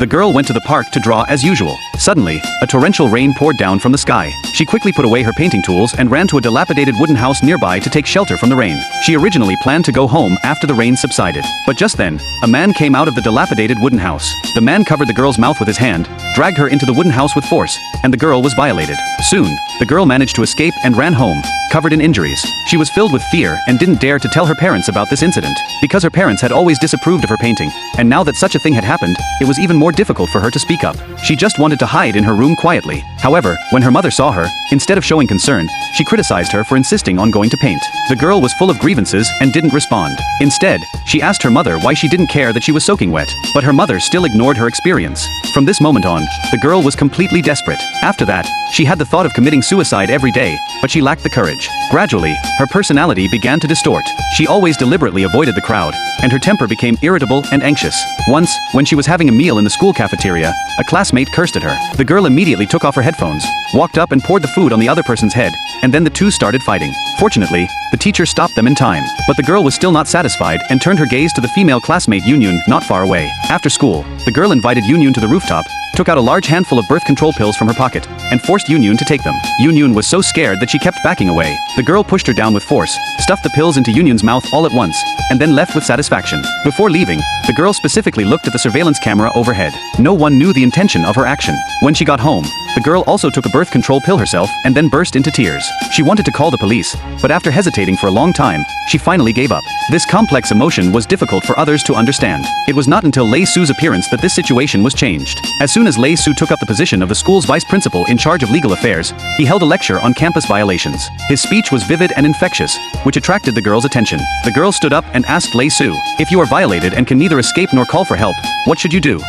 The girl went to the park to draw as usual. Suddenly, a torrential rain poured down from the sky. She quickly put away her painting tools and ran to a dilapidated wooden house nearby to take shelter from the rain. She originally planned to go home after the rain subsided. But just then, a man came out of the dilapidated wooden house. The man covered the girl's mouth with his hand, dragged her into the wooden house with force, and the girl was violated. Soon, the girl managed to escape and ran home, covered in injuries. She was filled with fear and didn't dare to tell her parents about this incident, because her parents had always disapproved of her painting, and now that such a thing had happened, it was even more difficult for her to speak up. She just wanted to hide in her room quietly. However, when her mother saw her, instead of showing concern, she criticized her for insisting on going to paint. The girl was full of grievances and didn't respond. Instead, she asked her mother why she didn't care that she was soaking wet, but her mother still ignored her experience. From this moment on, the girl was completely desperate. After that, she had the thought of committing suicide every day, but she lacked the courage. Gradually, her personality began to distort. She always deliberately avoided the crowd, and her temper became irritable and anxious. Once, when she was having a meal in the school cafeteria, a classmate cursed at her. The girl immediately took off her headphones, walked up and poured the food on the other person's head, and then the two started fighting. Fortunately, the teacher stopped them in time. But the girl was still not satisfied and turned her gaze to the female classmate Yunyun not far away. After school, the girl invited Yunyun to the rooftop, took out a large handful of birth control pills from her pocket, and forced Yunyun to take them. Yunyun was so scared that she kept backing away. The girl pushed her down with force, stuffed the pills into Yunyun's mouth all at once, and then left with satisfaction. Before leaving, the girl specifically looked at the surveillance camera overhead. No one knew the intention of her action. When she got home, the girl also took a birth control pill herself and then burst into tears. She wanted to call the police, but after hesitating for a long time, she finally gave up. This complex emotion was difficult for others to understand. It was not until Lei Su's appearance that this situation was changed. As soon as Lei Su took up the position of the school's vice principal in charge of legal affairs, he held a lecture on campus violations. His speech was vivid and infectious, which attracted the girl's attention. The girl stood up and asked Lei Su, "If you are violated and can neither escape nor call for help, what should you do?"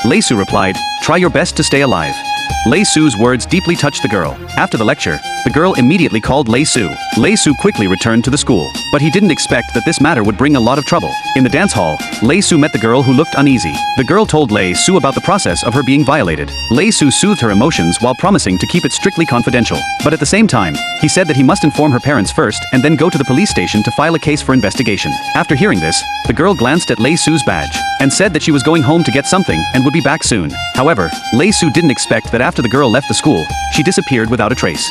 Lei Su replied, "Try your best to stay alive." Lei Su's words deeply touched the girl. After the lecture, the girl immediately called Lei Su. Lei Su quickly returned to the school, but he didn't expect that this matter would bring a lot of trouble. In the dance hall, Lei Su met the girl who looked uneasy. The girl told Lei Su about the process of her being violated. Lei Su soothed her emotions while promising to keep it strictly confidential. But at the same time, he said that he must inform her parents first and then go to the police station to file a case for investigation. After hearing this, the girl glanced at Lei Su's badge and said that she was going home to get something and would be back soon. However, Lei Su didn't expect that after the girl left the school, she disappeared without a trace.